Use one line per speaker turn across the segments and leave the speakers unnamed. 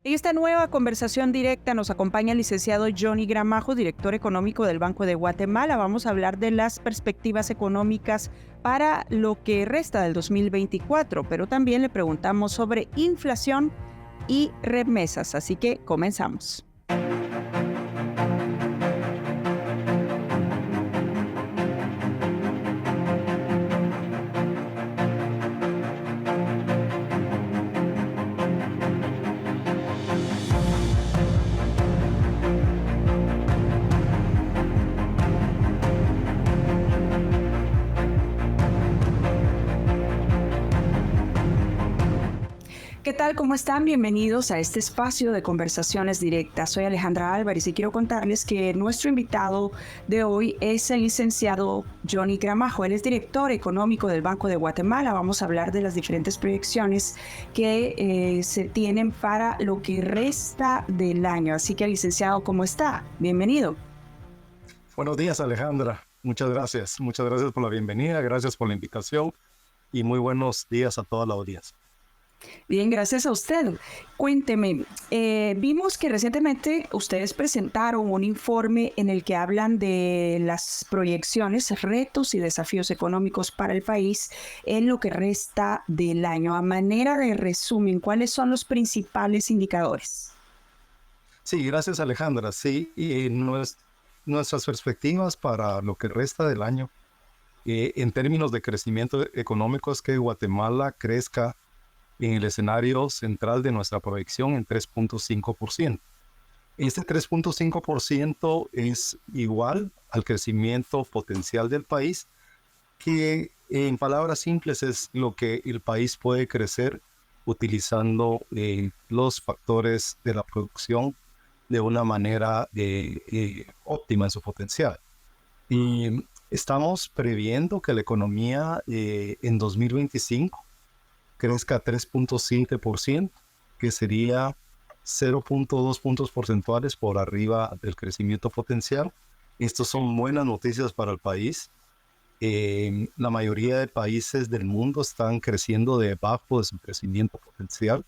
En esta nueva conversación directa nos acompaña el licenciado Johnny Gramajo, director económico del Banco de Guatemala. Vamos a hablar de las perspectivas económicas para lo que resta del 2024, pero también le preguntamos sobre inflación y remesas. Así que comenzamos. ¿Qué tal? ¿Cómo están? Bienvenidos a este espacio de conversaciones directas. Soy Alejandra Álvarez y quiero contarles que nuestro invitado de hoy es el licenciado Johnny Gramajo. Él es director económico del Banco de Guatemala. Vamos a hablar de las diferentes proyecciones que se tienen para lo que resta del año. Así que, licenciado, ¿cómo está? Bienvenido.
Buenos días, Alejandra. Muchas gracias. Muchas gracias por la bienvenida, gracias por la invitación y muy buenos días a toda la audiencia.
Bien, gracias a usted. Cuénteme, vimos que recientemente ustedes presentaron un informe en el que hablan de las proyecciones, retos y desafíos económicos para el país en lo que resta del año. A manera de resumen, ¿cuáles son los principales indicadores?
Sí, gracias, Alejandra. Sí, y nuestras perspectivas para lo que resta del año, en términos de crecimiento económico, es que Guatemala crezca en el escenario central de nuestra proyección en 3.5%. Este 3.5% es igual al crecimiento potencial del país, que en palabras simples es lo que el país puede crecer utilizando los factores de la producción de una manera óptima en su potencial. Y estamos previendo que la economía en 2025 crezca 3.7%, que sería 0.2 puntos porcentuales por arriba del crecimiento potencial. Estas son buenas noticias para el país. La mayoría de países del mundo están creciendo debajo de su crecimiento potencial.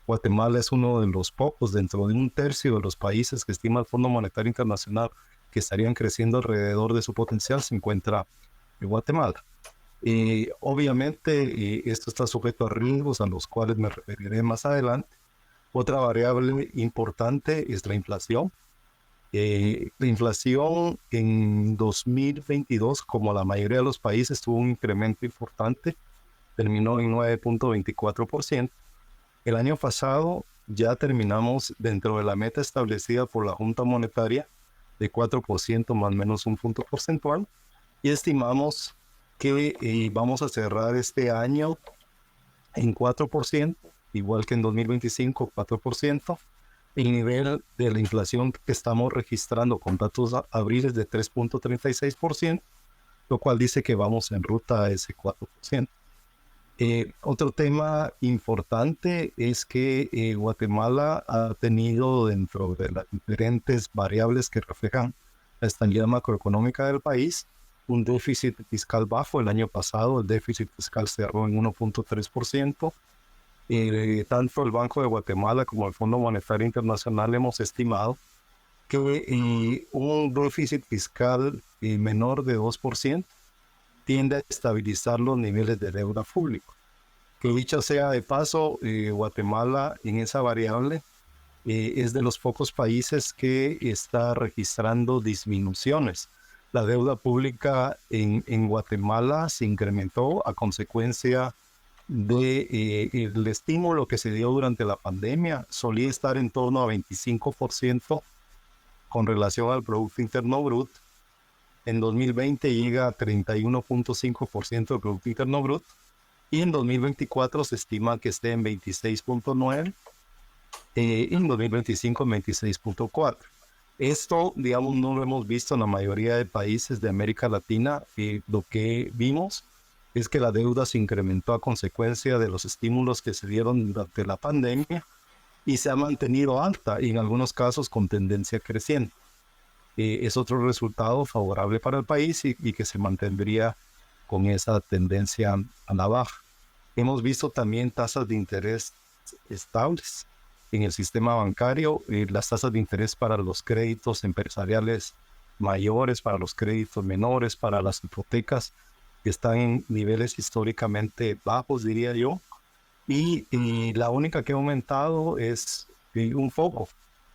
Guatemala es uno de los pocos, dentro de un tercio de los países que estima el Fondo Monetario Internacional que estarían creciendo alrededor de su potencial, se encuentra en Guatemala. Obviamente esto está sujeto a riesgos a los cuales me referiré más adelante. Otra variable importante es la inflación. La inflación en 2022, como la mayoría de los países, tuvo un incremento importante, terminó en 9.24%. El año pasado ya terminamos dentro de la meta establecida por la Junta Monetaria de 4% más o menos un punto porcentual, y estimamos que vamos a cerrar este año en 4%, igual que en 2025, 4%. El nivel de la inflación que estamos registrando con datos abriles de 3.36%, lo cual dice que vamos en ruta a ese 4%. Otro tema importante es que Guatemala ha tenido, dentro de las diferentes variables que reflejan la estabilidad macroeconómica del país, un déficit fiscal bajo. El año pasado el déficit fiscal cerró en 1.3%. Tanto el Banco de Guatemala como el Fondo Monetario Internacional hemos estimado que un déficit fiscal menor de 2% tiende a estabilizar los niveles de deuda pública. Que dicho sea de paso, Guatemala en esa variable es de los pocos países que está registrando disminuciones. La deuda pública en Guatemala se incrementó a consecuencia del estímulo que se dio durante la pandemia. Solía estar en torno a 25% con relación al Producto Interno Bruto. En 2020 llega a 31.5% del Producto Interno Bruto, y en 2024 se estima que esté en 26.9%, en 2025 en 26.4%. Esto, digamos, no lo hemos visto en la mayoría de países de América Latina. Lo que vimos es que la deuda se incrementó a consecuencia de los estímulos que se dieron durante la pandemia y se ha mantenido alta, y en algunos casos con tendencia creciente. Es otro resultado favorable para el país y que se mantendría con esa tendencia a la baja. Hemos visto también tasas de interés estables. en el sistema bancario, las tasas de interés para los créditos empresariales mayores, para los créditos menores, para las hipotecas, que están en niveles históricamente bajos, diría yo. Y la única que ha aumentado es un poco,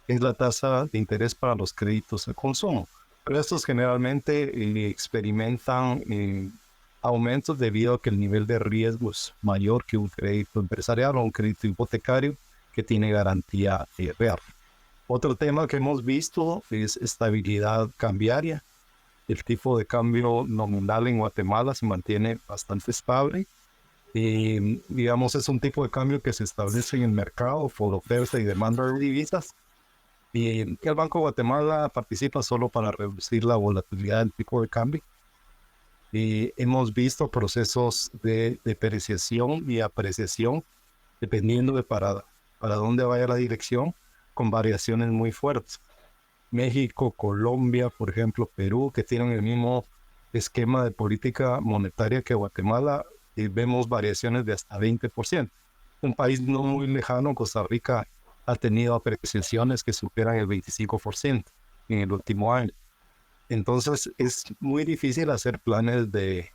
es la tasa de interés para los créditos de consumo. Pero estos generalmente experimentan aumentos debido a que el nivel de riesgo es mayor que un crédito empresarial o un crédito hipotecario que tiene garantía real. Otro tema que hemos visto es estabilidad cambiaria. El tipo de cambio nominal en Guatemala se mantiene bastante estable. Digamos, es un tipo de cambio que se establece en el mercado por oferta y demanda de divisas. Y el Banco de Guatemala participa solo para reducir la volatilidad del tipo de cambio. Y hemos visto procesos de depreciación y apreciación dependiendo de para dónde vaya la dirección, con variaciones muy fuertes. México, Colombia, por ejemplo, Perú, que tienen el mismo esquema de política monetaria que Guatemala, y vemos variaciones de hasta 20%. Un país no muy lejano, Costa Rica, ha tenido apreciaciones que superan el 25% en el último año. Entonces es muy difícil hacer planes de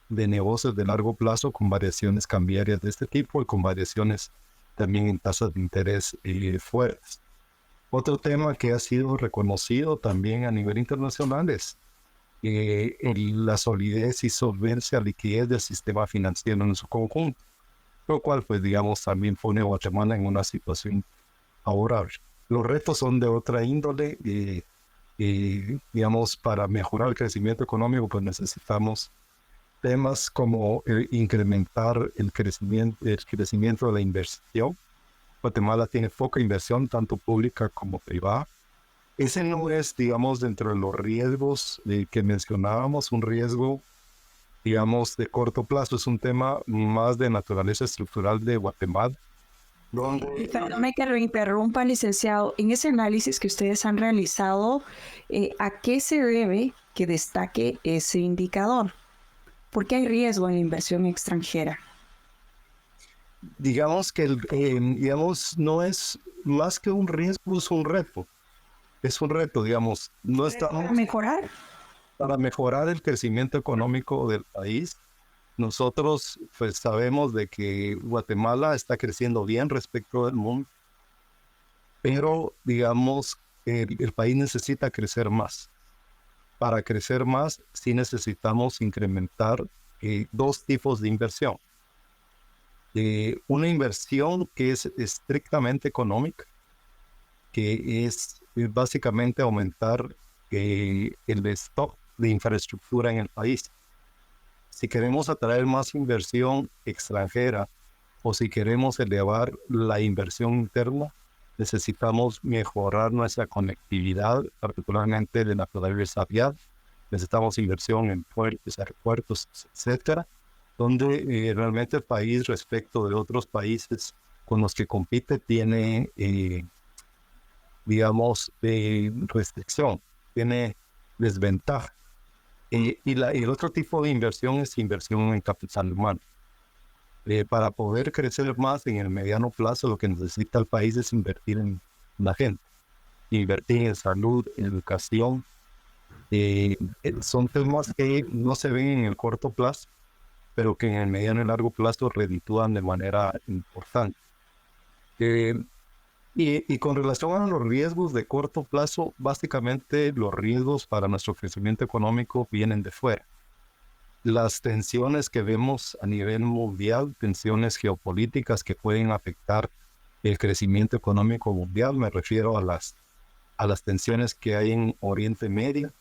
negocios de largo plazo con variaciones cambiarias de este tipo y con variaciones también en tasas de interés fuertes. Otro tema que ha sido reconocido también a nivel internacional es la solidez y solvencia, liquidez del sistema financiero en su conjunto, lo cual, pues, digamos, también pone a Guatemala en una situación favorable. Los retos son de otra índole digamos, para mejorar el crecimiento económico, pues necesitamos temas como incrementar el crecimiento de la inversión. Guatemala tiene poca inversión, tanto pública como privada. Ese no es, digamos, dentro de los riesgos que mencionábamos, un riesgo, digamos, de corto plazo. Es un tema más de naturaleza estructural de Guatemala.
Perdóname que lo interrumpa, licenciado. En ese análisis que ustedes han realizado, ¿a qué se debe que destaque ese indicador? ¿Por qué hay riesgo en la inversión extranjera?
Digamos que digamos, no es más que un riesgo, es un reto. Es un reto, digamos. No estamos
¿Para mejorar?
para mejorar el crecimiento económico del país. Nosotros, pues, sabemos de que Guatemala está creciendo bien respecto del mundo, pero, digamos, el país necesita crecer más. Para crecer más, sí necesitamos incrementar dos tipos de inversión. Una inversión que es estrictamente económica, que es básicamente aumentar el stock de infraestructura en el país. Si queremos atraer más inversión extranjera o si queremos elevar la inversión interna, necesitamos mejorar nuestra conectividad, particularmente de naturaleza vial. Necesitamos inversión en puertos, aeropuertos, etcétera, donde realmente el país, respecto de otros países con los que compite, tiene, digamos, restricción, tiene desventaja. Y el otro tipo de inversión es inversión en capital humano. Para poder crecer más en el mediano plazo, lo que necesita el país es invertir en la gente, invertir en salud, en educación. Son temas que no se ven en el corto plazo, pero que en el mediano y largo plazo reditúan de manera importante. Y con relación a los riesgos de corto plazo, básicamente los riesgos para nuestro crecimiento económico vienen de fuera. Las tensiones que vemos a nivel mundial, tensiones geopolíticas que pueden afectar el crecimiento económico mundial, me refiero a las tensiones que hay en Oriente Medio,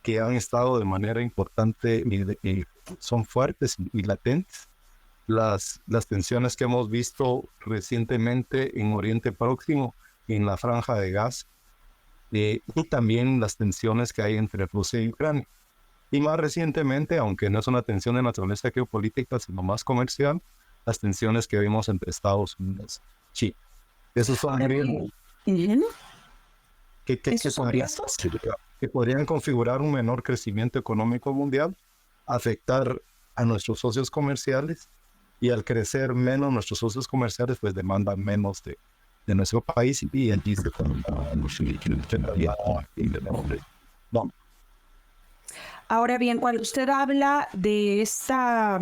que han estado de manera importante y son fuertes y latentes. Las tensiones que hemos visto recientemente en Oriente Próximo, en la Franja de Gaza, y también las tensiones que hay entre Rusia y Ucrania. Y más recientemente, aunque no es una tensión de naturaleza geopolítica, sino más comercial, las tensiones que vimos entre Estados Unidos y China. Esos son riesgos que podrían configurar un menor crecimiento económico mundial, afectar a nuestros socios comerciales, y al crecer menos nuestros socios comerciales, pues demandan menos de nuestro país y allí se no.
Ahora bien, cuando usted habla de esta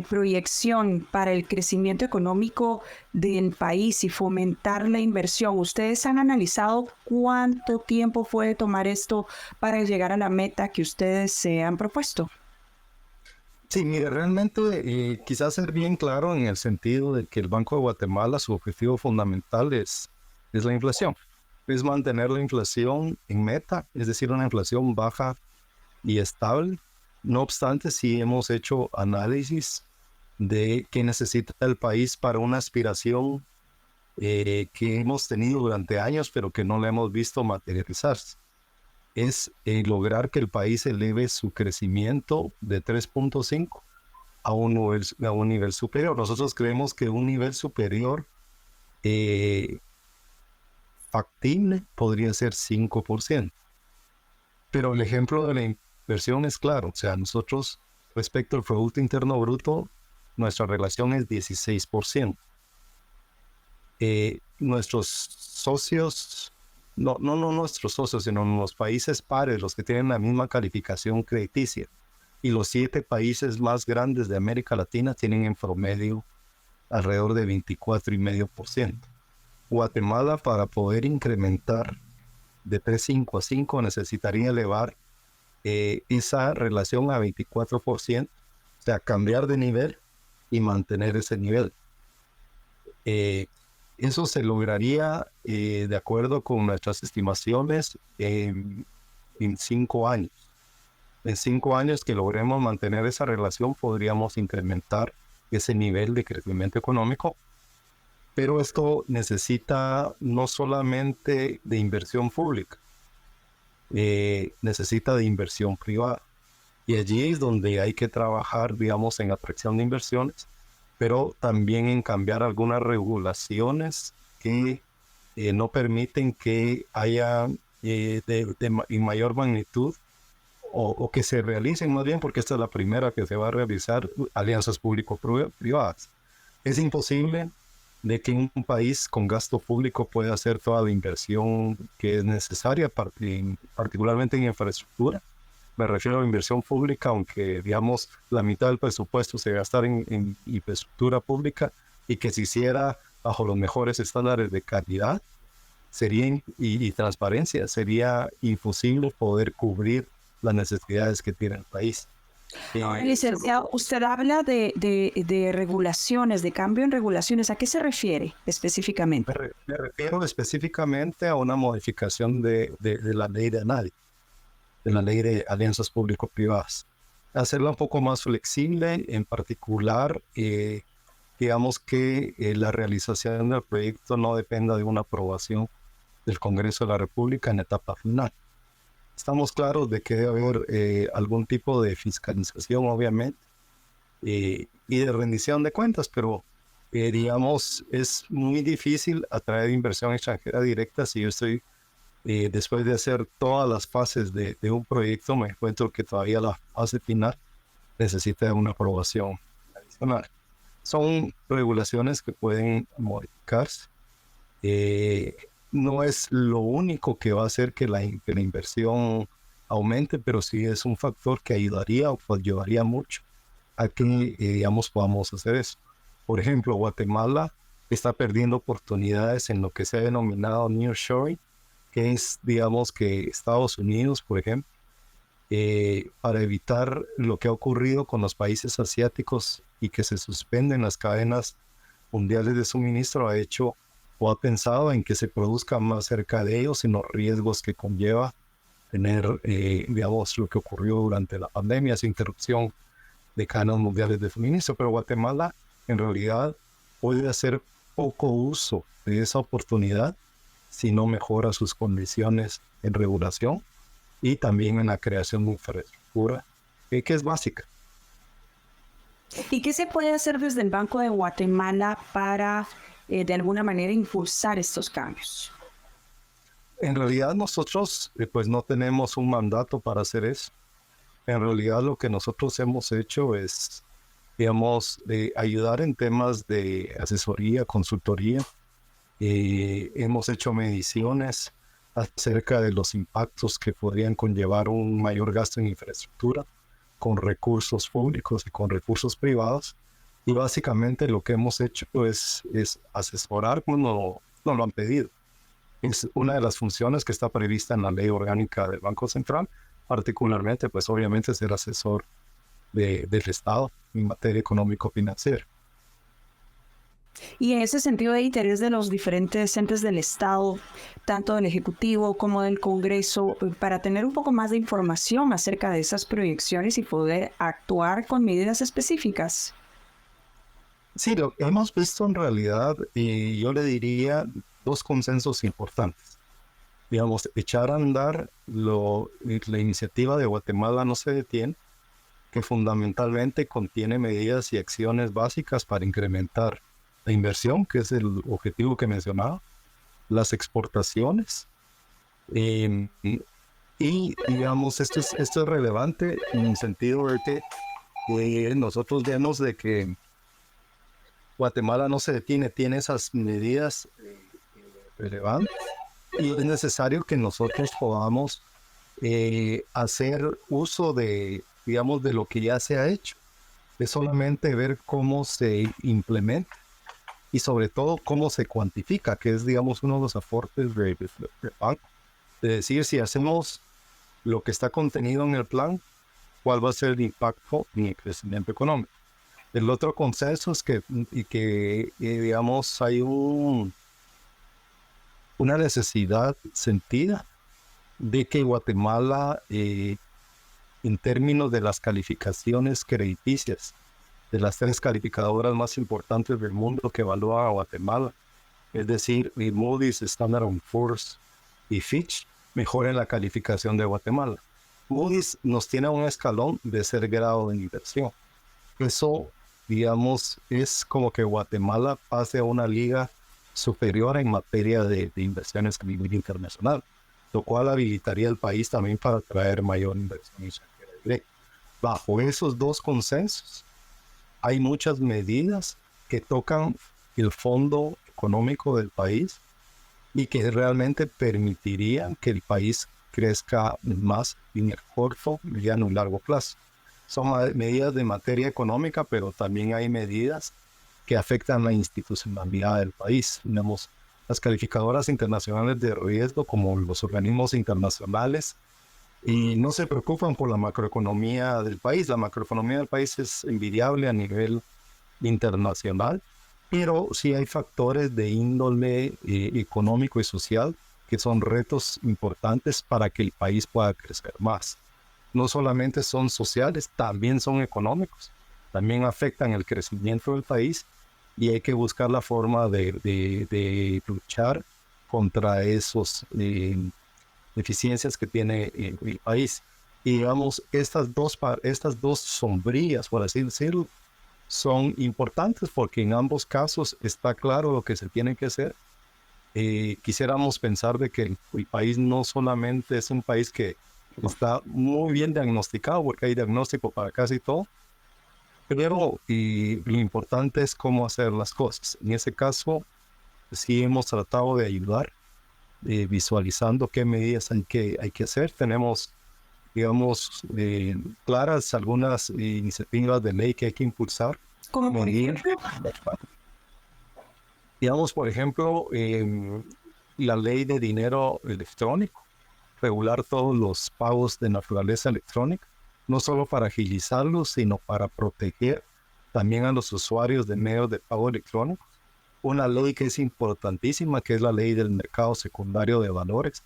proyección para el crecimiento económico del país y fomentar la inversión, ¿ustedes han analizado cuánto tiempo puede tomar esto para llegar a la meta que ustedes se han propuesto?
Sí, mire, realmente quizás ser bien claro en el sentido de que el Banco de Guatemala, su objetivo fundamental es la inflación. Es mantener la inflación en meta, es decir, una inflación baja y estable. No obstante, sí hemos hecho análisis de qué necesita el país para una aspiración que hemos tenido durante años, pero que no la hemos visto materializarse. Es lograr que el país eleve su crecimiento de 3.5 a un nivel superior. Nosotros creemos que un nivel superior eh, factible podría ser 5%. Pero el ejemplo de la inversión es claro. O sea, nosotros respecto al Producto Interno Bruto, nuestra relación es 16%. Nuestros socios, no nuestros socios, sino los países pares, los que tienen la misma calificación crediticia, y los 7 países más grandes de América Latina tienen en promedio alrededor de 24,5%. Guatemala, para poder incrementar de 3,5 a 5, necesitaría elevar esa relación a 24%, o sea, cambiar de nivel y mantener ese nivel. Eso se lograría, de acuerdo con nuestras estimaciones, en 5 años. En 5 años que logremos mantener esa relación, podríamos incrementar ese nivel de crecimiento económico. Pero esto necesita no solamente de inversión pública, necesita de inversión privada. Y allí es donde hay que trabajar, digamos, en atracción de inversiones, pero también en cambiar algunas regulaciones que no permiten que haya en mayor magnitud o que se realicen más bien, porque esta es la primera que se va a realizar, alianzas público-privadas. Es imposible de que un país con gasto público pueda hacer toda la inversión que es necesaria, particularmente en infraestructura. Me refiero a inversión pública, aunque digamos la mitad del presupuesto se gastara en infraestructura pública y que se hiciera bajo los mejores estándares de calidad y transparencia, sería imposible poder cubrir las necesidades que tiene el país.
Licenciado, usted habla de regulaciones, de cambio en regulaciones. ¿A qué se refiere específicamente?
Me refiero específicamente a una modificación de la ley de análisis, de la ley de alianzas público-privadas. Hacerla un poco más flexible, en particular, digamos que la realización del proyecto no dependa de una aprobación del Congreso de la República en etapa final. Estamos claros de que debe haber algún tipo de fiscalización, obviamente, y de rendición de cuentas, pero digamos, es muy difícil atraer inversión extranjera directa si yo estoy, después de hacer todas las fases de un proyecto, me encuentro que todavía la fase final necesita una aprobación adicional. Son regulaciones que pueden modificarse. No es lo único que va a hacer que la inversión aumente, pero sí es un factor que ayudaría o ayudaría mucho a que, digamos, podamos hacer eso. Por ejemplo, Guatemala está perdiendo oportunidades en lo que se ha denominado nearshoring, que es, digamos, que Estados Unidos, por ejemplo, para evitar lo que ha ocurrido con los países asiáticos y que se suspenden las cadenas mundiales de suministro, ha hecho o ha pensado en que se produzca más cerca de ellos en los riesgos que conlleva tener, digamos, lo que ocurrió durante la pandemia, esa interrupción de cadenas mundiales de suministro. Pero Guatemala en realidad puede hacer poco uso de esa oportunidad si no mejora sus condiciones en regulación y también en la creación de infraestructura, que es básica.
¿Y qué se puede hacer desde el Banco de Guatemala para, de alguna manera, impulsar estos cambios?
En realidad nosotros pues no tenemos un mandato para hacer eso. En realidad lo que nosotros hemos hecho es, digamos, ayudar en temas de asesoría, consultoría, Hemos hecho mediciones acerca de los impactos que podrían conllevar un mayor gasto en infraestructura con recursos públicos y con recursos privados. Y básicamente lo que hemos hecho es asesorar cuando nos lo han pedido. Es una de las funciones que está prevista en la ley orgánica del Banco Central, particularmente, pues obviamente ser asesor del Estado en materia económico-financiera.
Y en ese sentido de interés de los diferentes entes del Estado, tanto del Ejecutivo como del Congreso, para tener un poco más de información acerca de esas proyecciones y poder actuar con medidas específicas.
Sí, lo que hemos visto en realidad, y yo le diría dos consensos importantes. Digamos, echar a andar la iniciativa de Guatemala no se detiene, que fundamentalmente contiene medidas y acciones básicas para incrementar la inversión, que es el objetivo que mencionaba, las exportaciones, eh, y digamos, esto es relevante en el sentido de que nosotros vemos de que Guatemala no se detiene, tiene esas medidas relevantes y es necesario que nosotros podamos hacer uso de, digamos, de lo que ya se ha hecho. Es solamente ver cómo se implementa y sobre todo cómo se cuantifica, que es, digamos, uno de los aportes del banco. De decir, si hacemos lo que está contenido en el plan, cuál va a ser el impacto en el crecimiento económico. El otro consenso es que digamos, hay una necesidad sentida de que Guatemala, en términos de las calificaciones crediticias, de las tres calificadoras más importantes del mundo que evalúan a Guatemala, es decir, Moody's, Standard & Poor's y Fitch, mejoren la calificación de Guatemala. Moody's nos tiene un escalón de ser grado de inversión. Eso, digamos, es como que Guatemala pase a una liga superior en materia de inversiones a nivel internacional, lo cual habilitaría el país también para atraer mayor inversión extranjera directa. Bajo esos dos consensos, hay muchas medidas que tocan el fondo económico del país y que realmente permitirían que el país crezca más en el corto, mediano y largo plazo. Son medidas de materia económica, pero también hay medidas que afectan la institucionalidad del país. Tenemos las calificadoras internacionales de riesgo, como los organismos internacionales, y no se preocupan por la macroeconomía del país. La macroeconomía del país es envidiable a nivel internacional, pero sí hay factores de índole económico y social que son retos importantes para que el país pueda crecer más. No solamente son sociales, también son económicos, también afectan el crecimiento del país y hay que buscar la forma de luchar contra esos deficiencias que tiene el país. Y digamos, estas dos sombrillas, por así decirlo, son importantes porque en ambos casos está claro lo que se tiene que hacer. Quisiéramos pensar de que el país no solamente es un país que está muy bien diagnosticado, porque hay diagnóstico para casi todo, pero lo importante es cómo hacer las cosas. En ese caso, sí hemos tratado de ayudar, visualizando qué medidas hay que hacer. Tenemos, digamos, claras algunas iniciativas de ley que hay que impulsar.
Como por ejemplo,
Digamos, por ejemplo, la ley de dinero electrónico, regular todos los pagos de naturaleza electrónica, no solo para agilizarlos, sino para proteger también a los usuarios de medios de pago electrónicos. Una ley que es importantísima, que es la ley del mercado secundario de valores,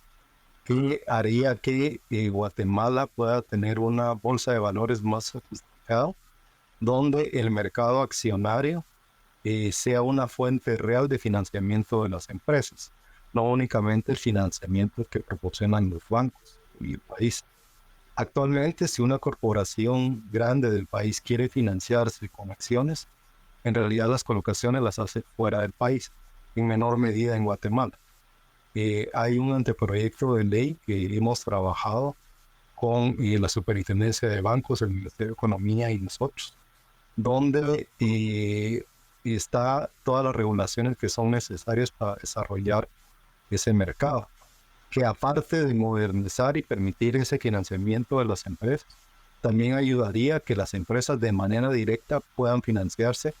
que haría que Guatemala pueda tener una bolsa de valores más sofisticada, donde el mercado accionario sea una fuente real de financiamiento de las empresas, no únicamente el financiamiento que proporcionan los bancos y el país. Actualmente, si una corporación grande del país quiere financiarse con acciones, en realidad las colocaciones las hace fuera del país, en menor medida en Guatemala. Hay un anteproyecto de ley que hemos trabajado con la Superintendencia de Bancos, el Ministerio de Economía y nosotros, donde y está todas las regulaciones que son necesarias para desarrollar ese mercado, que aparte de modernizar y permitir ese financiamiento de las empresas, también ayudaría a que las empresas de manera directa puedan financiarse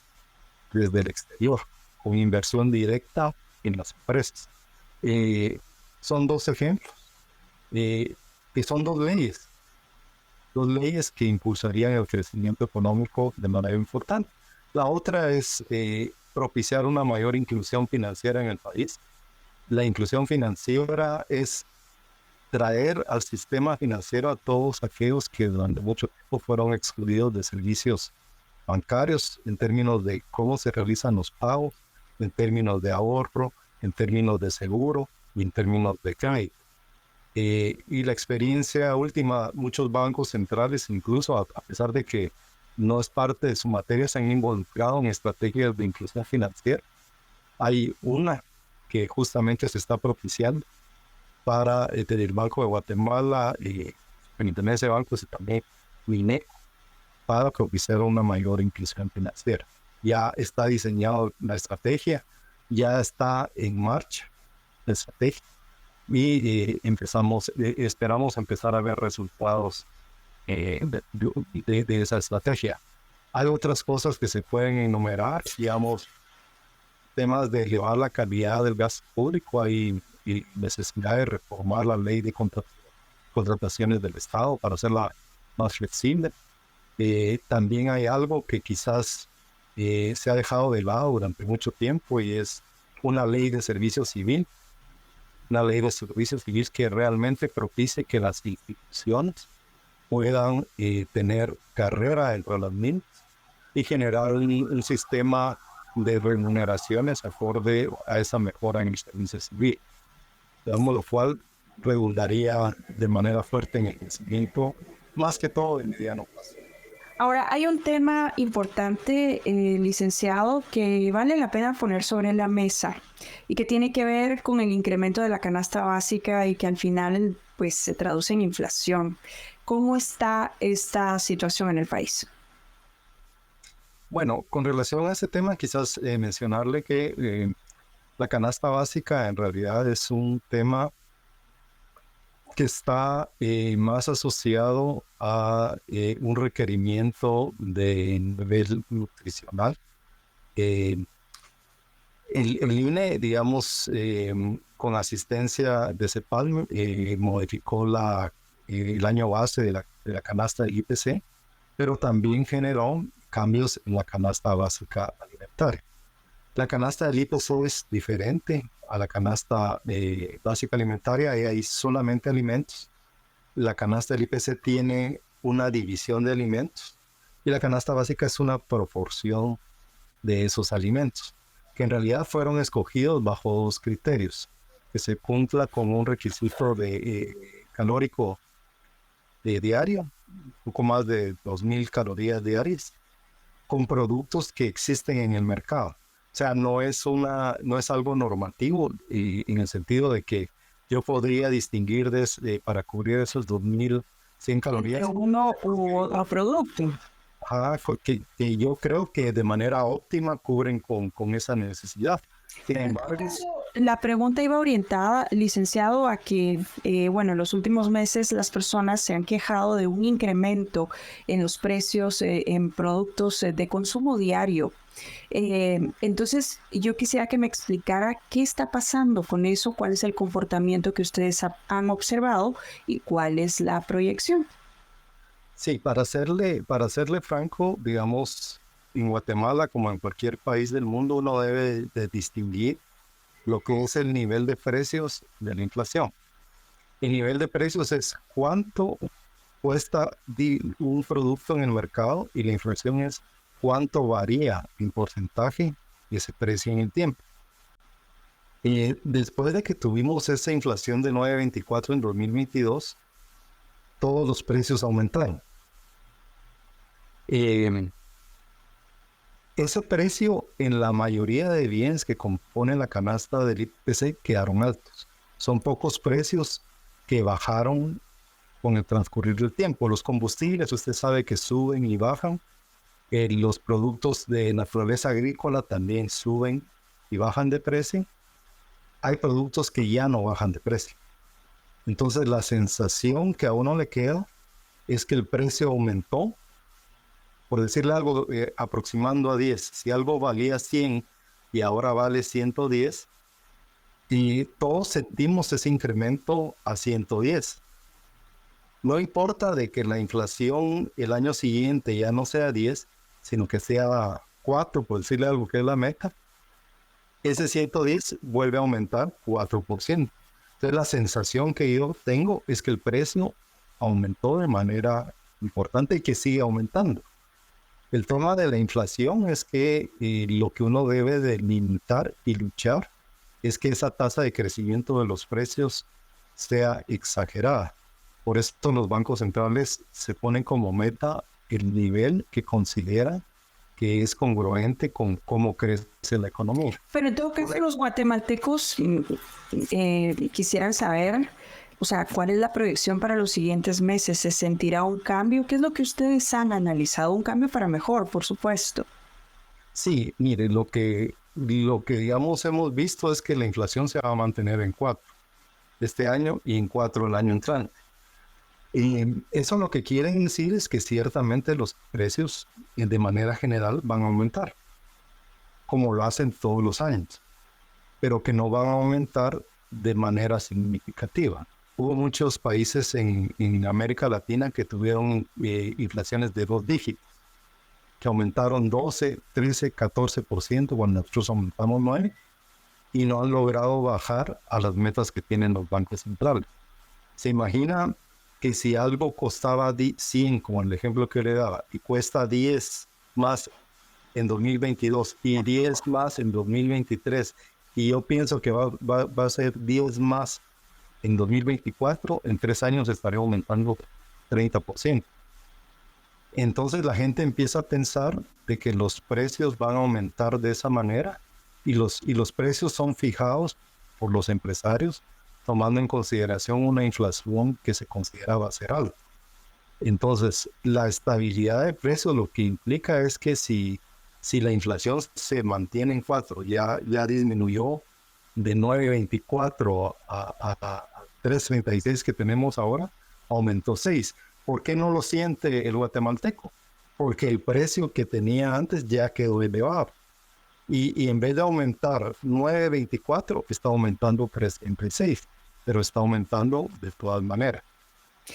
desde el exterior, con inversión directa en las empresas. Son dos ejemplos, y son dos leyes que impulsarían el crecimiento económico de manera importante. La otra es propiciar una mayor inclusión financiera en el país. La inclusión financiera es traer al sistema financiero a todos aquellos que durante mucho tiempo fueron excluidos de servicios bancarios en términos de cómo se realizan los pagos, en términos de ahorro, en términos de seguro y en términos de crédito. Y la experiencia última, muchos bancos centrales, incluso a pesar de que no es parte de su materia, se han involucrado en estrategias de inclusión financiera. Hay una que justamente se está propiciando para el Banco de Guatemala, Superintendencia de Bancos y también Mineco, para propiciar una mayor inclusión financiera. Ya está diseñada la estrategia, ya está en marcha la estrategia y esperamos empezar a ver resultados de esa estrategia. Hay otras cosas que se pueden enumerar, digamos, temas de elevar la calidad del gasto público. Hay necesidad de reformar la ley de contrataciones del Estado para hacerla más flexible. También hay algo que quizás se ha dejado de lado durante mucho tiempo y es una ley de servicio civil. Una ley de servicio civil que realmente propicie que las instituciones puedan tener carrera dentro de las mismas y generar un sistema de remuneraciones acorde a esa mejora en el servicio civil. Digamos, lo cual redundaría de manera fuerte en el crecimiento, más que todo de mediano plazo.
Ahora, hay un tema importante, licenciado, que vale la pena poner sobre la mesa y que tiene que ver con el incremento de la canasta básica y que al final pues, se traduce en inflación. ¿Cómo está esta situación en el país?
Bueno, con relación a ese tema, quizás mencionarle que la canasta básica en realidad es un tema que está más asociado a un requerimiento de nivel nutricional. El INE, digamos, con asistencia de CEPAL, modificó el año base de la canasta del IPC, pero también generó cambios en la canasta básica alimentaria. La canasta del IPC es diferente a la canasta básica alimentaria, y hay solamente alimentos. La canasta del IPC tiene una división de alimentos y la canasta básica es una proporción de esos alimentos, que en realidad fueron escogidos bajo dos criterios: que se cumpla con un requisito de calórico diario, un poco más de 2.000 calorías diarias, con productos que existen en el mercado. O sea, no es algo normativo, y en el sentido de que yo podría distinguir para cubrir esos 2.100 calorías.
Uno o producto.
Que yo creo que de manera óptima cubren con esa necesidad. Sin embargo,
la pregunta iba orientada, licenciado, a que, bueno, en los últimos meses las personas se han quejado de un incremento en los precios en productos de consumo diario. Entonces, yo quisiera que me explicara qué está pasando con eso, cuál es el comportamiento que ustedes han observado y cuál es la proyección.
Sí, para serle franco, digamos, en Guatemala, como en cualquier país del mundo, uno debe de distinguir lo que es el nivel de precios de la inflación. El nivel de precios es cuánto cuesta un producto en el mercado, y la inflación es cuánto varía en porcentaje ese precio en el tiempo. Y después de que tuvimos esa inflación de 9.24 en 2022, todos los precios aumentaron. Ese precio en la mayoría de bienes que componen la canasta del IPC quedaron altos. Son pocos precios que bajaron con el transcurrir del tiempo. Los combustibles, usted sabe que suben y bajan, Los productos de naturaleza agrícola también suben y bajan de precio. Hay productos que ya no bajan de precio. Entonces la sensación que a uno le queda es que el precio aumentó, por decirle algo, aproximando a 10. Si algo valía 100 y ahora vale 110, y todos sentimos ese incremento a 110. No importa de que la inflación el año siguiente ya no sea 10, sino que sea 4, por decirle algo que es la meta, ese 110 vuelve a aumentar 4%. Entonces la sensación que yo tengo es que el precio aumentó de manera importante y que sigue aumentando. El tema de la inflación es que lo que uno debe de limitar y luchar es que esa tasa de crecimiento de los precios sea exagerada. Por esto los bancos centrales se ponen como meta el nivel que consideran que es congruente con cómo crece la economía.
Pero en todo caso, los guatemaltecos quisieran saber, o sea, ¿cuál es la proyección para los siguientes meses? ¿Se sentirá un cambio? ¿Qué es lo que ustedes han analizado? Un cambio para mejor, por supuesto.
Sí, mire, lo que digamos hemos visto es que la inflación se va a mantener en 4 este año y en 4 el año entrante. Y eso lo que quieren decir es que ciertamente los precios de manera general van a aumentar, como lo hacen todos los años, pero que no van a aumentar de manera significativa. Hubo muchos países en América Latina que tuvieron inflaciones de 2 dígitos, que aumentaron 12, 13, 14%, cuando nosotros aumentamos 9%, y no han logrado bajar a las metas que tienen los bancos centrales. Se imagina que si algo costaba 100, como el ejemplo que le daba, y cuesta 10 más en 2022 y 10 más en 2023, y yo pienso que va a ser 10 más en 2024, en 3 años estaré aumentando 30%. Entonces la gente empieza a pensar de que los precios van a aumentar de esa manera, y los precios son fijados por los empresarios, tomando en consideración una inflación que se consideraba ser alta. Entonces, la estabilidad de precios lo que implica es que si la inflación se mantiene en 4, ya disminuyó de 9.24 a 3.36 que tenemos ahora, aumentó 6. ¿Por qué no lo siente el guatemalteco? Porque el precio que tenía antes ya quedó elevado. Y en vez de aumentar 9.24, está aumentando 3.36, pero está aumentando de todas maneras.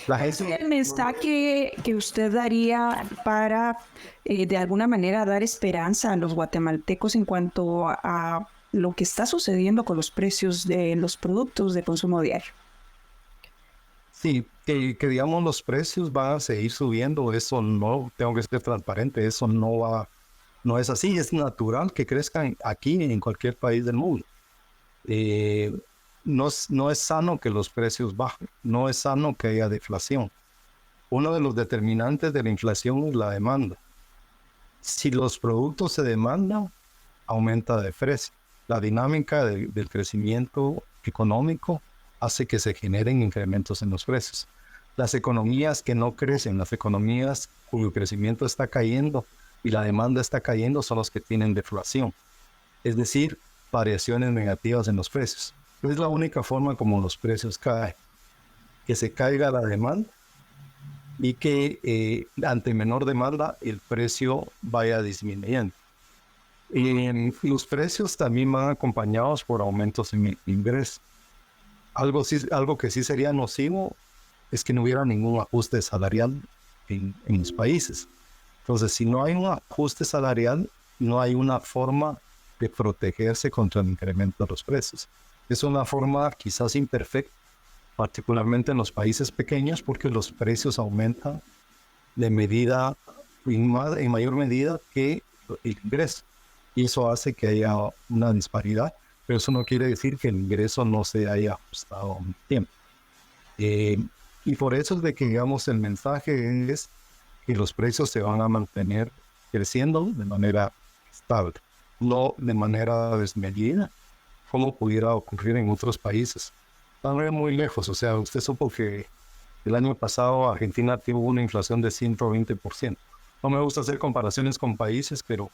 La gente...
¿El mensaje que usted daría para, de alguna manera, dar esperanza a los guatemaltecos en cuanto a lo que está sucediendo con los precios de los productos de consumo diario?
Sí, que digamos los precios van a seguir subiendo, eso no, tengo que ser transparente, eso no es así, es natural que crezcan aquí en cualquier país del mundo. No es sano que los precios bajen, no es sano que haya deflación. Uno de los determinantes de la inflación es la demanda. Si los productos se demandan, aumenta de precio. La dinámica del crecimiento económico hace que se generen incrementos en los precios. Las economías que no crecen, las economías cuyo crecimiento está cayendo y la demanda está cayendo, son los que tienen deflación, es decir, variaciones negativas en los precios. Es la única forma como los precios caen, que se caiga la demanda y que ante menor demanda el precio vaya disminuyendo. Los precios también van acompañados por aumentos en el ingreso. Algo que sí sería nocivo es que no hubiera ningún ajuste salarial en los países. Entonces, si no hay un ajuste salarial, no hay una forma de protegerse contra el incremento de los precios. Es una forma quizás imperfecta, particularmente en los países pequeños, porque los precios aumentan en mayor medida que el ingreso. Y eso hace que haya una disparidad, pero eso no quiere decir que el ingreso no se haya ajustado en tiempo. Y por eso es de que, digamos, el mensaje es que los precios se van a mantener creciendo de manera estable, no de manera desmedida, como pudiera ocurrir en otros países. Están muy lejos, o sea, usted supo que el año pasado Argentina tuvo una inflación de 120%. no me gusta hacer comparaciones con países, pero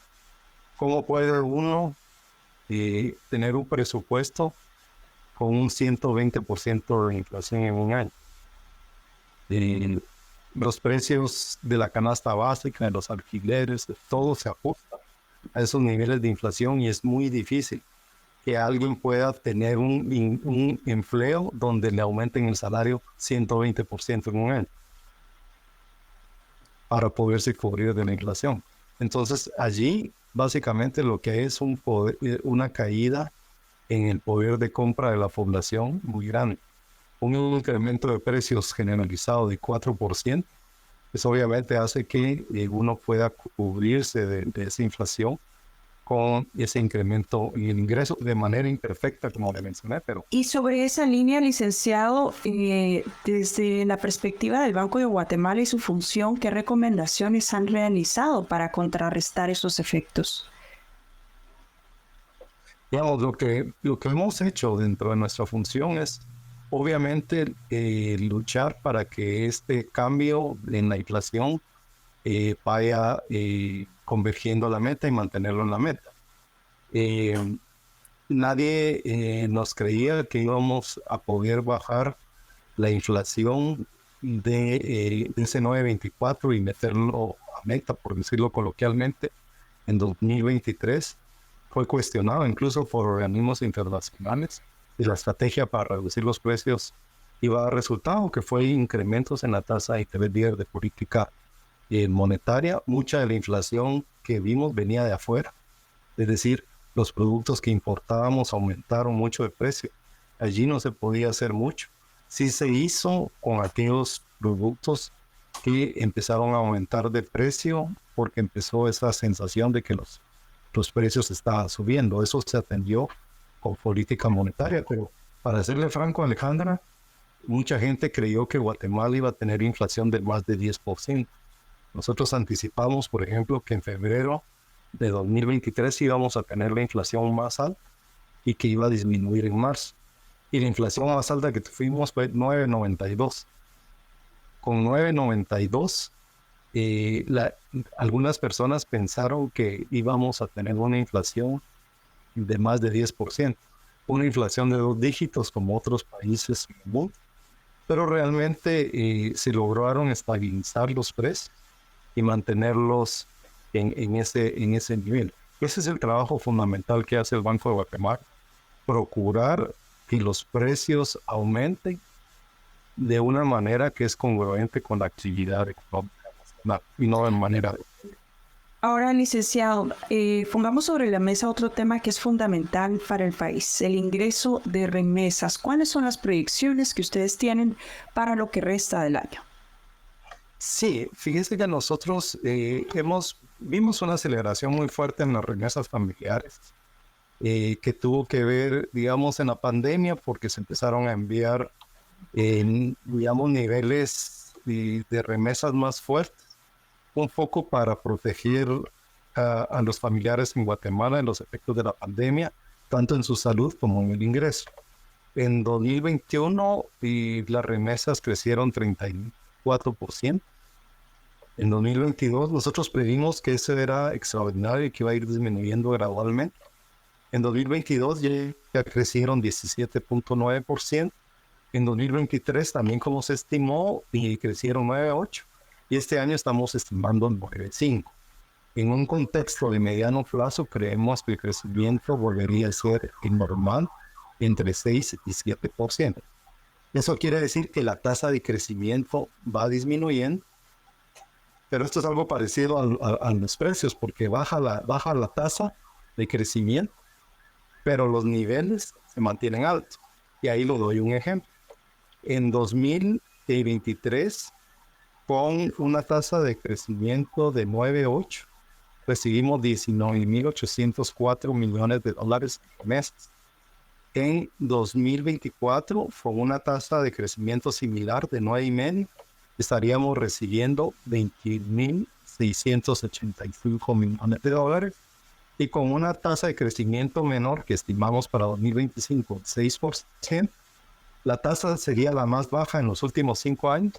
¿cómo puede uno tener un presupuesto con un 120% de inflación en un año? Eh, los precios de la canasta básica, de los alquileres, de todo se ajusta a esos niveles de inflación y es muy difícil que alguien pueda tener un empleo donde le aumenten el salario 120% en un año para poderse cubrir de la inflación. Entonces allí básicamente lo que es una caída en el poder de compra de la población muy grande. Un incremento de precios generalizado de 4%, pues obviamente hace que uno pueda cubrirse de esa inflación con ese incremento en el ingreso de manera imperfecta, como le mencioné, pero...
Y sobre esa línea, licenciado, desde la perspectiva del Banco de Guatemala y su función, ¿qué recomendaciones han realizado para contrarrestar esos efectos?
Digamos, lo que hemos hecho dentro de nuestra función es, obviamente, luchar para que este cambio en la inflación vaya convergiendo a la meta y mantenerlo en la meta. Nadie nos creía que íbamos a poder bajar la inflación de ese 9.24 y meterlo a meta, por decirlo coloquialmente, en 2023. Fue cuestionado incluso por organismos internacionales y la estrategia para reducir los precios iba a dar resultado, que fue incrementos en la tasa de interés líder de política monetaria. Mucha de la inflación que vimos venía de afuera, es decir, los productos que importábamos aumentaron mucho de precio. Allí no se podía hacer mucho. Sí se hizo con aquellos productos que empezaron a aumentar de precio porque empezó esa sensación de que los precios estaban subiendo. Eso se atendió con política monetaria, pero para serle franco, Alejandra, mucha gente creyó que Guatemala iba a tener inflación de más de 10%. Nosotros anticipamos, por ejemplo, que en febrero de 2023 íbamos a tener la inflación más alta y que iba a disminuir en marzo. Y la inflación más alta que tuvimos fue 9.92. Con 9.92, algunas personas pensaron que íbamos a tener una inflación de más de 10%, una inflación de 2 dígitos como otros países en el mundo, pero realmente se lograron estabilizar los precios y mantenerlos en ese nivel. Ese es el trabajo fundamental que hace el Banco de Guatemala, procurar que los precios aumenten de una manera que es congruente con la actividad económica nacional y no de manera...
Ahora, licenciado, pongamos sobre la mesa otro tema que es fundamental para el país, el ingreso de remesas. ¿Cuáles son las proyecciones que ustedes tienen para lo que resta del año?
Sí, fíjese que nosotros vimos una aceleración muy fuerte en las remesas familiares, que tuvo que ver, digamos, en la pandemia, porque se empezaron a enviar, digamos, niveles de remesas más fuertes, un poco para proteger a los familiares en Guatemala de los efectos de la pandemia, tanto en su salud como en el ingreso. En 2021 las remesas crecieron 34%. En 2022 nosotros previmos que ese era extraordinario y que iba a ir disminuyendo gradualmente. En 2022 ya crecieron 17.9%. En 2023 también, como se estimó, y crecieron 9.8%. Y este año estamos estimando 9.5%. En un contexto de mediano plazo, creemos que el crecimiento volvería a ser normal entre 6 y 7%. Eso quiere decir que la tasa de crecimiento va disminuyendo, pero esto es algo parecido a los precios, porque baja la tasa de crecimiento, pero los niveles se mantienen altos. Y ahí lo doy un ejemplo. En 2023, con una tasa de crecimiento de 9.8, recibimos 19.804 millones de dólares en remesas. En 2024, con una tasa de crecimiento similar de 9.5, estaríamos recibiendo 20.685 millones de dólares. Y con una tasa de crecimiento menor que estimamos para 2025, 6%, la tasa sería la más baja en los últimos 5 años,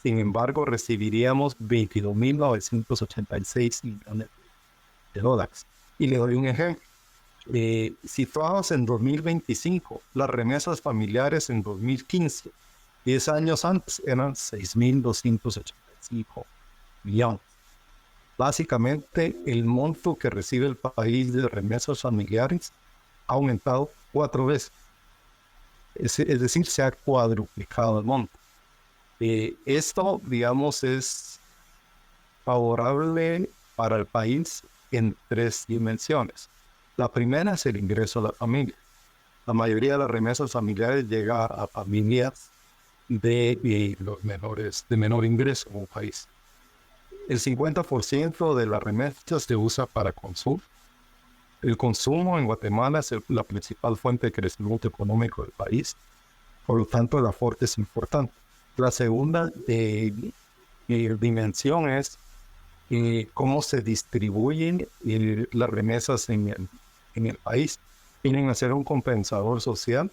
Sin embargo, recibiríamos 22.986 millones de dólares. Y le doy un ejemplo. Situados en 2025, las remesas familiares en 2015, 10 años antes, eran 6.285 millones. Básicamente, el monto que recibe el país de remesas familiares ha aumentado 4 veces. Es decir, se ha cuadruplicado el monto. Esto, digamos, es favorable para el país en 3 dimensiones. La primera es el ingreso a la familia. La mayoría de las remesas familiares llega a familias de menor ingreso en un país. El 50% de las remesas se usa para consumo. El consumo en Guatemala es la principal fuente de crecimiento económico del país. Por lo tanto, el aporte es importante. La segunda dimensión es cómo se distribuyen las remesas en el país. Vienen a ser un compensador social.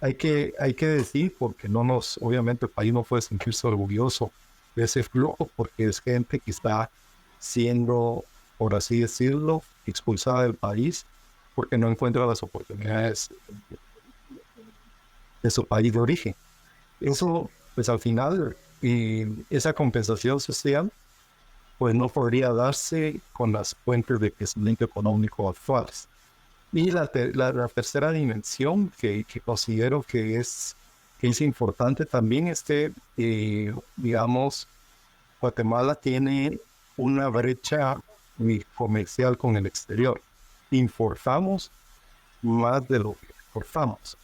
Hay que decir, porque obviamente el país no puede sentirse orgulloso de ese flujo, porque es gente que está siendo, por así decirlo, expulsada del país porque no encuentra las oportunidades de su país de origen. Eso, pues al final, esa compensación social, pues no podría darse con las fuentes de crecimiento económico actuales. Y la tercera dimensión que considero que es importante también es que, digamos, Guatemala tiene una brecha comercial con el exterior. Importamos más de lo que exportamos.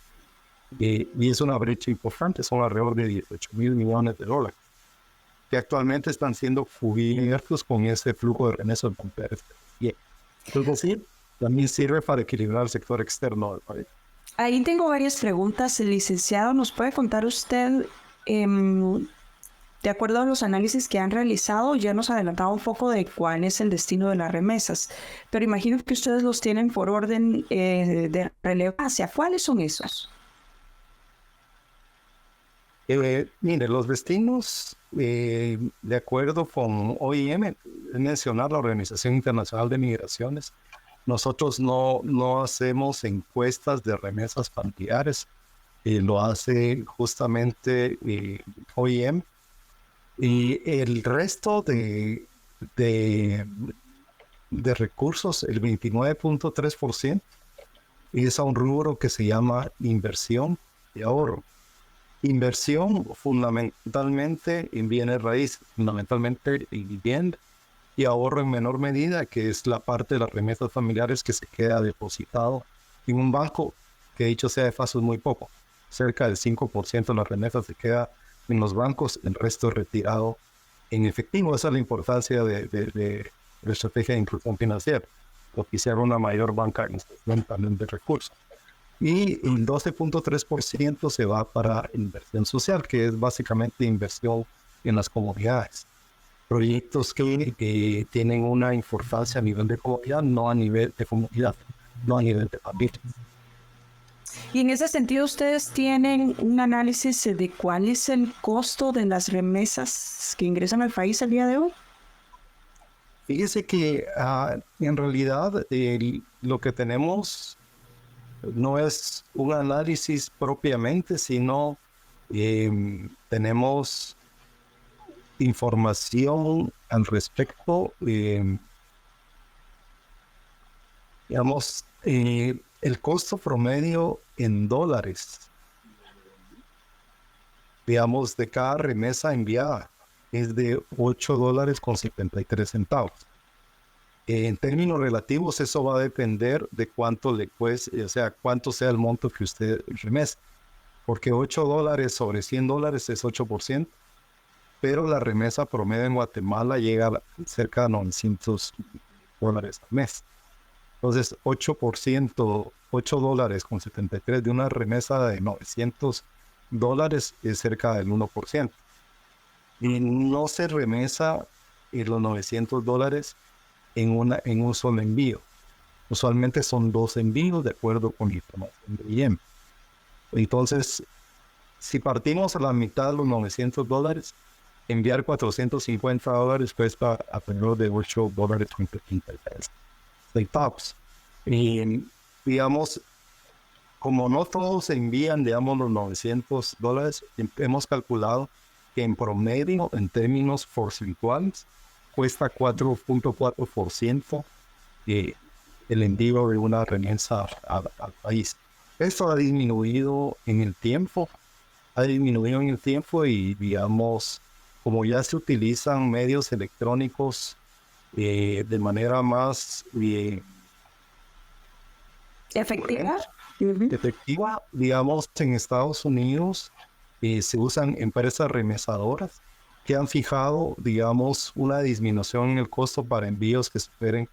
Y es una brecha importante, son alrededor de 18.000 millones de dólares, que actualmente están siendo cubiertos con ese flujo de remesas bancarias. Es decir, también sirve para equilibrar el sector externo del país.
Ahí tengo varias preguntas. El licenciado, ¿nos puede contar usted, de acuerdo a los análisis que han realizado, ya nos adelantaba un poco de cuál es el destino de las remesas, pero imagino que ustedes los tienen por orden de relevancia? ¿Cuáles son esos?
Mire, los destinos, de acuerdo con OIM, es mencionar la Organización Internacional de Migraciones, nosotros no hacemos encuestas de remesas familiares, lo hace justamente OIM, y el resto de recursos, el 29.3%, es a un rubro que se llama inversión y ahorro. Inversión fundamentalmente en bienes raíces, fundamentalmente en vivienda, y ahorro en menor medida, que es la parte de las remesas familiares que se queda depositado en un banco, que dicho sea de paso es muy poco. Cerca del 5% de las remesas se queda en los bancos, el resto es retirado en efectivo. Esa es la importancia de la estrategia de inclusión financiera, propiciar una mayor bancarización también de recursos. Y el 12.3% se va para inversión social, que es básicamente inversión en las comunidades. Proyectos que tienen una importancia a nivel de comunidad, no a nivel de comunidad, no a nivel de familia.
Y en ese sentido, ¿ustedes tienen un análisis de cuál es el costo de las remesas que ingresan al país el día de hoy?
Fíjese que en realidad lo que tenemos no es un análisis propiamente, sino tenemos información al respecto. Digamos, el costo promedio en dólares, digamos, de cada remesa enviada es de $8.73. En términos relativos, eso va a depender de cuánto le cueste, o sea, cuánto sea el monto que usted remesa. Porque $8 sobre $100 es 8%, pero la remesa promedio en Guatemala llega a cerca de $900 al mes. Entonces, 8%, $8.73 de una remesa de $900 es cerca del 1%. Y no se remesa los $900 en un solo envío. Usualmente son 2 envíos de acuerdo con la información de IEM. Entonces, si partimos a la mitad de los $900, enviar $450 cuesta alrededor de $8.50. Y digamos, como no todos envían, digamos, los $900, hemos calculado que en promedio, en términos porcentuales, cuesta 4.4% el envío de una remesa al país. Esto ha disminuido en el tiempo, y, digamos, como ya se utilizan medios electrónicos de manera más
¿Efectiva?
efectiva, digamos, en Estados Unidos se usan empresas remesadoras que han fijado, digamos, una disminución en el costo para envíos que superen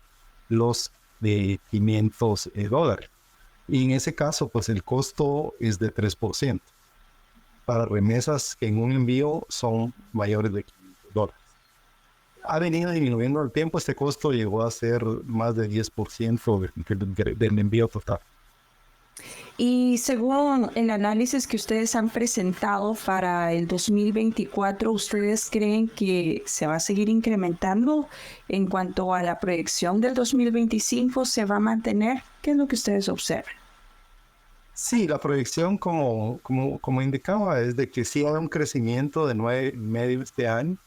los de $500. Y en ese caso, pues el costo es de 3%. Para remesas que en un envío son mayores de $500. Ha venido disminuyendo el tiempo, este costo llegó a ser más de 10% del envío total.
Y según el análisis que ustedes han presentado para el 2024, ¿ustedes creen que se va a seguir incrementando en cuanto a la proyección del 2025? ¿Se va a mantener? ¿Qué es lo que ustedes observan?
Sí, la proyección, como indicaba, es de que sí hay un crecimiento de 9,5 este año,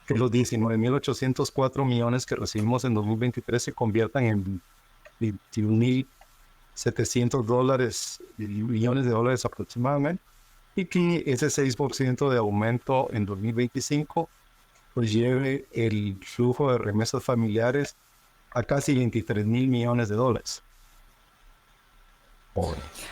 que los 19.804 millones que recibimos en 2023 se conviertan en $21.700 millones de dólares aproximadamente, y que ese 6% de aumento en 2025 pues lleve el flujo de remesas familiares a casi $23.000 millones.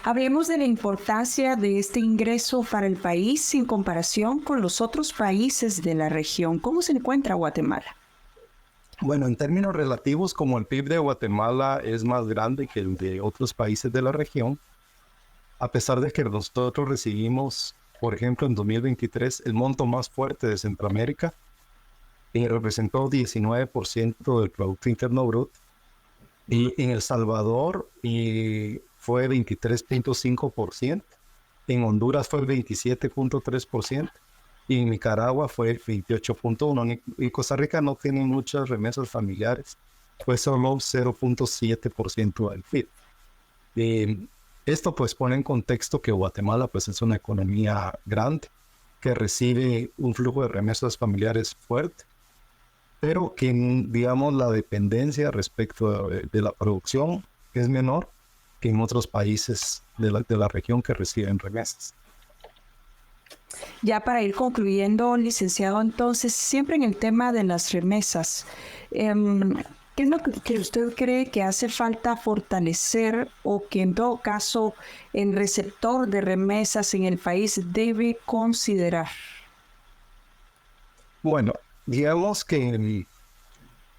Hablemos de la importancia de este ingreso para el país en comparación con los otros países de la región. ¿Cómo se encuentra Guatemala?
Bueno, en términos relativos, como el PIB de Guatemala es más grande que el de otros países de la región, a pesar de que nosotros recibimos, por ejemplo, en 2023, el monto más fuerte de Centroamérica, que representó 19% del Producto Interno Bruto, y en El Salvador fue 23.5%, en Honduras fue 27.3%, y en Nicaragua fue 28.1%. Y Costa Rica no tiene muchas remesas familiares, fue solo 0.7% del PIB. Esto pues pone en contexto que Guatemala pues es una economía grande, que recibe un flujo de remesas familiares fuerte, pero que, digamos, la dependencia respecto de la producción es menor que en otros países de la región que reciben remesas.
Ya para ir concluyendo, licenciado, entonces, siempre en el tema de las remesas, ¿qué es lo que usted cree que hace falta fortalecer o que en todo caso el receptor de remesas en el país debe considerar?
Bueno, digamos que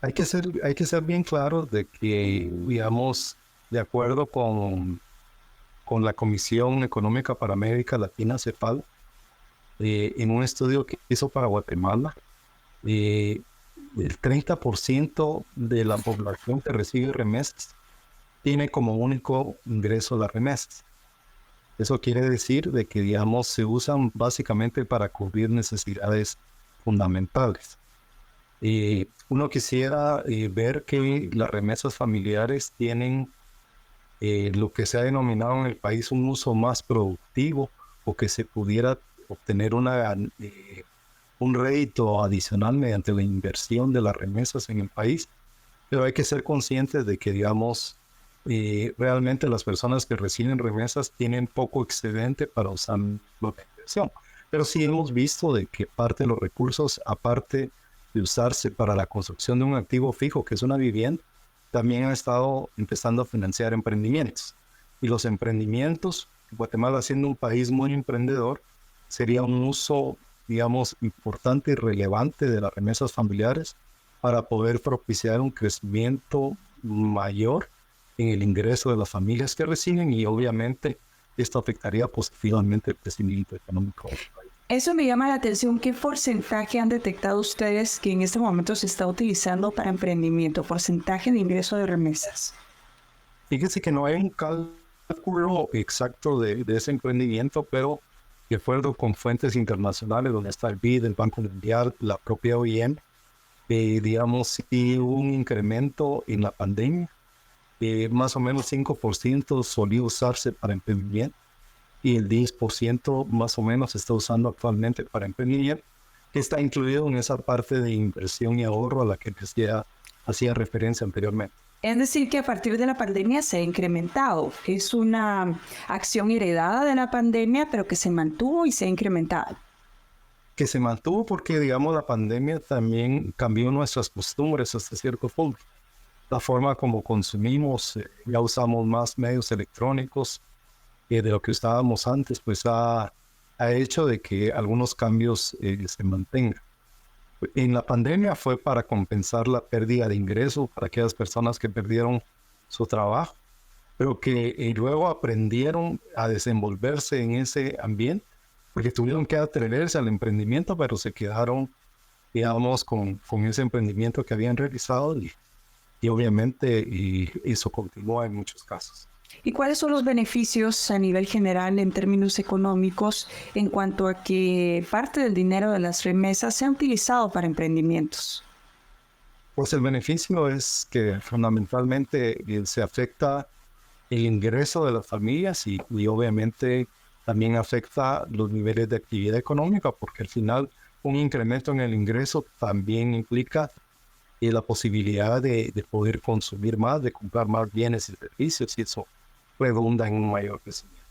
hay que ser bien claros de que, digamos, de acuerdo con la Comisión Económica para América Latina, CEPAL, en un estudio que hizo para Guatemala, el 30% de la población que recibe remesas tiene como único ingreso las remesas. Eso quiere decir de que, digamos, se usan básicamente para cubrir necesidades fundamentales. Uno quisiera ver que las remesas familiares tienen lo que se ha denominado en el país un uso más productivo, o que se pudiera obtener un rédito adicional mediante la inversión de las remesas en el país. Pero hay que ser conscientes de que, digamos, realmente las personas que reciben remesas tienen poco excedente para usar la inversión. Pero sí hemos visto de que parte de los recursos, aparte de usarse para la construcción de un activo fijo, que es una vivienda, también han estado empezando a financiar emprendimientos. Y los emprendimientos, Guatemala siendo un país muy emprendedor, sería un uso, digamos, importante y relevante de las remesas familiares para poder propiciar un crecimiento mayor en el ingreso de las familias que reciben, y obviamente esto afectaría positivamente el crecimiento económico del país.
Eso me llama la atención. ¿Qué porcentaje han detectado ustedes que en este momento se está utilizando para emprendimiento? ¿Porcentaje de ingreso de remesas?
Fíjense que no hay un cálculo exacto de ese emprendimiento, pero de acuerdo con fuentes internacionales, donde está el BID, el Banco Mundial, la propia OIM, digamos, sí hubo un incremento en la pandemia. Más o menos 5% solía usarse para emprendimiento y el 10% más o menos se está usando actualmente para emprendimiento, que está incluido en esa parte de inversión y ahorro a la que hacía referencia anteriormente.
Es decir, que a partir de la pandemia se ha incrementado. Es una acción heredada de la pandemia, pero que se mantuvo y se ha incrementado.
Que se mantuvo porque, digamos, la pandemia también cambió nuestras costumbres hasta cierto punto. La forma como consumimos, ya usamos más medios electrónicos de lo que usábamos antes, pues ha hecho de que algunos cambios se mantengan. En la pandemia fue para compensar la pérdida de ingresos para aquellas personas que perdieron su trabajo, pero que luego aprendieron a desenvolverse en ese ambiente, porque tuvieron que atreverse al emprendimiento, pero se quedaron, digamos, con ese emprendimiento que habían realizado y obviamente eso continúa en muchos casos.
¿Y cuáles son los beneficios a nivel general en términos económicos en cuanto a que parte del dinero de las remesas sea utilizado para emprendimientos?
Pues el beneficio es que fundamentalmente se afecta el ingreso de las familias y obviamente también afecta los niveles de actividad económica, porque al final un incremento en el ingreso también implica la posibilidad de poder consumir más, de comprar más bienes y servicios, y eso redunda en un mayor crecimiento.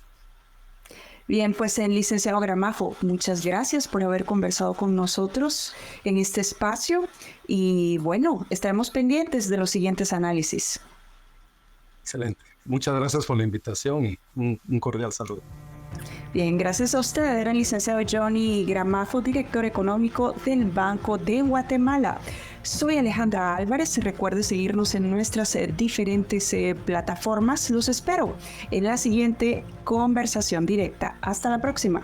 Bien, pues licenciado Gramajo, muchas gracias por haber conversado con nosotros en este espacio y bueno, estaremos pendientes de los siguientes análisis.
Excelente. Muchas gracias por la invitación y un cordial saludo.
Bien, gracias a usted. Era el licenciado Johnny Gramajo, director económico del Banco de Guatemala. Soy Alejandra Álvarez. Recuerde seguirnos en nuestras diferentes plataformas. Los espero en la siguiente conversación directa. Hasta la próxima.